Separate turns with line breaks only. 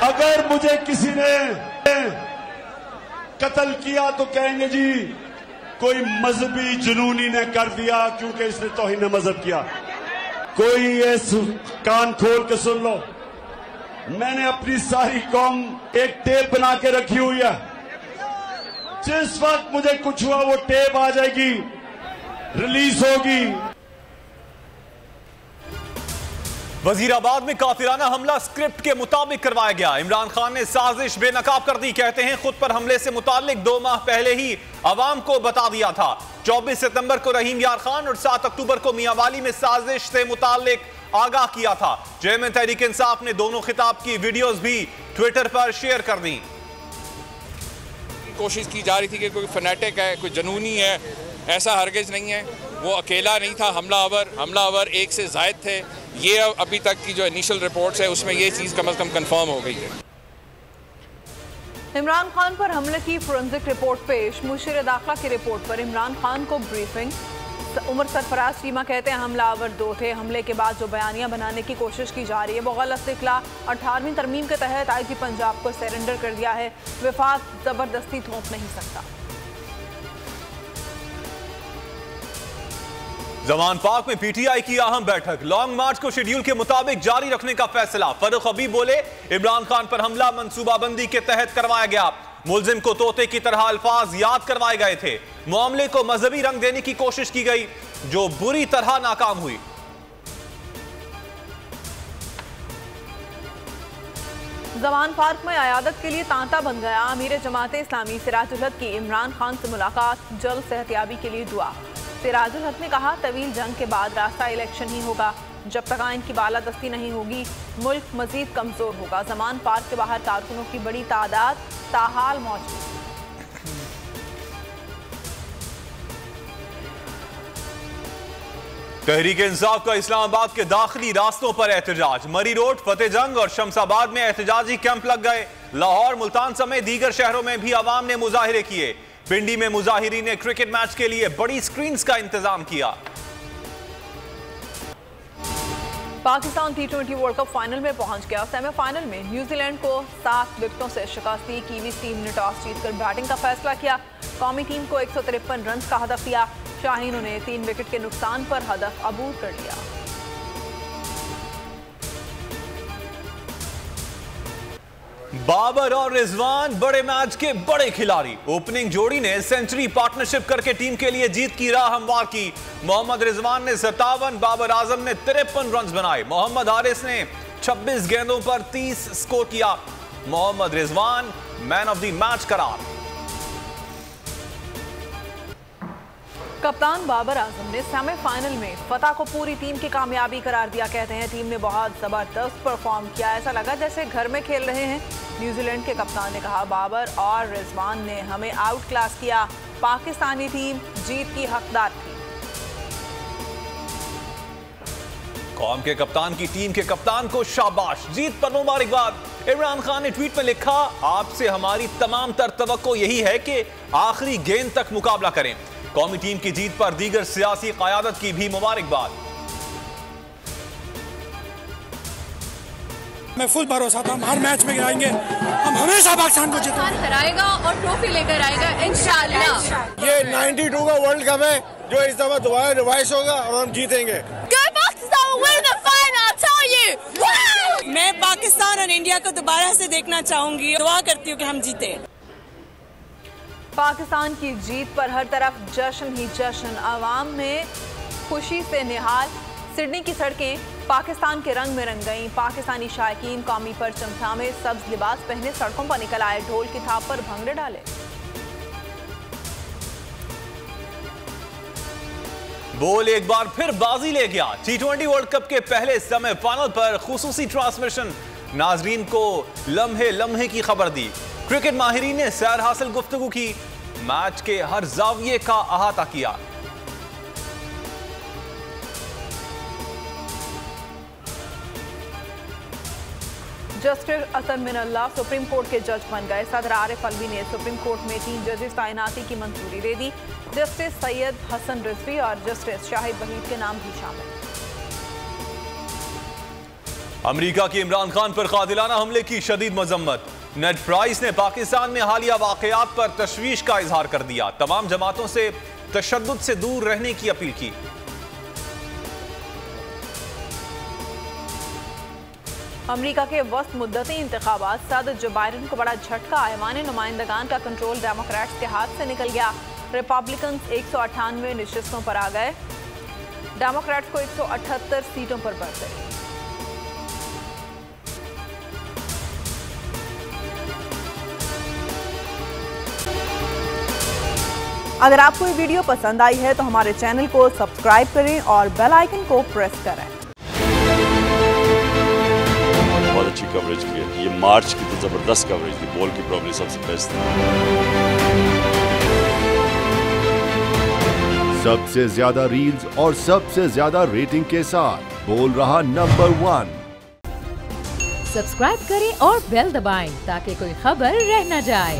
अगर मुझे किसी ने कत्ल किया तो कहेंगे जी कोई मजहबी जुनूनी ने कर दिया क्योंकि इसने तौहीन मजहब किया। कोई इस कान खोल के सुन लो, मैंने अपनी सारी कौम एक टेप बना के रखी हुई है। जिस वक्त मुझे कुछ हुआ वो टेप आ जाएगी, रिलीज होगी।
वजीराबाद में कातिलाना हमला स्क्रिप्ट के मुताबिक करवाया गया। इमरान खान ने साजिश बेनकाब कर दी। कहते हैं खुद पर हमले से मुतालिक 2 माह पहले ही अवाम को बता दिया था। 24 सितंबर को रहीम यार खान और 7 अक्टूबर को मियांवाली में साजिश से मुतालिक आगाह किया था। चेयरमैन तहरीक इंसाफ ने दोनों खिताब की वीडियोस भी ट्विटर पर शेयर कर दी।
कोशिश की जा रही थी कि कोई फनेटिक है, कोई जनूनी है, ऐसा हरगिज नहीं है। वो अकेला नहीं था हमलावर 1 से ज़ायद थे। ये अभी तक की जो इनिशियल रिपोर्ट्स है उसमें ये चीज़ कम से कम कंफर्म हो गई है।
इमरान खान पर हमले की फोरेंसिक रिपोर्ट पेश। मुशीर दाखिला की रिपोर्ट पर इमरान खान को ब्रीफिंग। उमर सरफराज चीमा कहते हैं हमलावर 2 थे। हमले के बाद जो बयानियां बनाने की कोशिश की जा रही है वो गलत निकला। 18वीं तरमीम के तहत आईजी पंजाब को सरेंडर कर दिया है। विफाक जबरदस्ती थोप नहीं सकता।
जमान पार्क में पीटीआई की अहम बैठक। लॉन्ग मार्च को शेड्यूल के मुताबिक जारी रखने का फैसला। फरूख हबीब बोले इमरान खान पर हमला मंसूबाबंदी के तहत करवाया गया। मुलजिम को तोते की तरह अल्फाज याद करवाए गए थे। मामले को मजहबी रंग देने की कोशिश की गई जो बुरी तरह नाकाम हुई।
जमान पार्क में अयादत के लिए तांता बन गया। अमीर जमात इस्लामी सिराजुल हक की इमरान खान से मुलाकात। जल्द सेहतियाबी के लिए दुआ। सिराजुल हक ने कहा तवील जंग के बाद रास्ता इलेक्शन ही होगा। जब तक आइन की बालादस्ती नहीं होगी मुल्क मजीद कमजोर होगा। जमान पार्क के बाहर कारकुनों की बड़ी तादाद ताहाल मौजूद।
तहरीक इंसाफ का इस्लामाबाद के दाखिली रास्तों पर एहतजाज। मरी रोड, फतेहजंग और शमशाबाद में एहतजाजी कैंप लग गए। लाहौर, मुल्तान समेत दीगर शहरों में भी अवाम ने मुजाहिरे किए। पिंडी में मुजाहिरीन ने क्रिकेट मैच के लिए बड़ी स्क्रीन्स का इंतजाम किया।
Pakistan T20 world cup final में पहुंच गया। सेमीफाइनल में न्यूजीलैंड को 7 विकेटों से शिकस्त दी। कीवीज टीम ने टॉस जीतकर बैटिंग का फैसला किया। कौमी टीम को 153 रन का हदफ दिया। शाहीनों ने 3 विकेट के नुकसान पर हदफ अबूर कर लिया।
बाबर और रिजवान बड़े मैच के बड़े खिलाड़ी। ओपनिंग जोड़ी ने सेंचुरी पार्टनरशिप करके टीम के लिए जीत की राह हमवार की। मोहम्मद रिजवान ने 57, बाबर आजम ने 53 रन बनाए। मोहम्मद हारिस ने 26 गेंदों पर 30 स्कोर किया। Mohammad Rizwan man of the match करार।
कप्तान बाबर आजम ने सेमीफाइनल में फतह को पूरी टीम की कामयाबी करार दिया। कहते हैं टीम ने बहुत जबरदस्त परफॉर्म किया। ऐसा लगा जैसे घर में खेल रहे हैं। न्यूजीलैंड के कप्तान ने कहा बाबर और रिजवान ने हमें आउट क्लास किया। पाकिस्तानी टीम जीत की हकदार थी।
कौम के कप्तान की टीम के कप्तान को शाबाश, जीत पर मुबारकबाद। इमरान खान ने ट्वीट में लिखा आपसे हमारी तमाम तर तवक्को यही है कि आखिरी गेंद तक मुकाबला करें। कौमी टीम की जीत पर दीगर सियासी क़यादत की भी मुबारकबाद।
मैं फुल भरोसा था, हम हर मैच में गिराएंगे, हम हमेशा पाकिस्तान को जिताएंगे,
कराएगा और ट्रॉफी लेकर आएगा इंशाअल्लाह।
ये 92 का वर्ल्ड कप है जो इस दफा दोबारा रिवाइज होगा और हम जीतेंगे।
मैं पाकिस्तान और इंडिया को दोबारा से देखना चाहूंगी। दुआ करती हूँ कि हम जीते।
पाकिस्तान की जीत पर हर तरफ जश्न ही जश्न। आवाम में खुशी से निहाल। सिडनी की सड़कें पाकिस्तान के रंग में रंग गईं। पाकिस्तानी शायकीन कौमी परचम थामे सब्ज लिबास पहने सड़कों पर निकल आए। ढोल की थाप पर भंगड़े डाले।
बोल एक बार फिर बाजी ले गया। T20 वर्ल्ड कप के पहले सेमीफाइनल पर खुसूसी ट्रांसमिशन नाजरीन को लम्हे लम्हे की खबर दी। क्रिकेट माहिरीन ने सैर हासिल गुफ्तगू की। मैच के हर जाविये का अहाता किया।
Justice Asad Minallah supreme court के जज बन गए। सदर आरिफ अलवी ने सुप्रीम कोर्ट में 3 जजेस तैनाती की मंजूरी दे दी। जस्टिस सैयद हसन रिजवी और जस्टिस शाहिद वहीद के नाम भी शामिल।
अमेरिका की इमरान खान पर कातिलाना हमले की शदीद मजम्मत। नेड प्राइस ने पाकिस्तान में हालिया वाकयात पर तशवीश का इजहार कर दिया। तमाम जमातों से तशद्दुद से दूर रहने की अपील की।
अमेरिका के वस्त मुद्दती इंतखाबात सदर जो बाइडेन को बड़ा झटका। ऐवान नुमाइंदगान का कंट्रोल डेमोक्रेट्स के हाथ से निकल गया। रिपब्लिकन 198 नशिस्तों पर आ गए। डेमोक्रेट्स को 178 सीटों पर बढ़ गए। अगर आपको ये वीडियो पसंद आई है तो हमारे चैनल को सब्सक्राइब करें और बेल आइकन को प्रेस करें।
बहुत अच्छी कवरेज की है। ये मार्च की तो जबरदस्त कवरेज थी। बॉल की प्रॉब्लम सबसे बेस्ट थी।
सबसे ज्यादा रील्स और सबसे ज्यादा रेटिंग के साथ बोल रहा नंबर 1।
सब्सक्राइब करें और बेल दबाएं ताकि कोई खबर रह न जाए।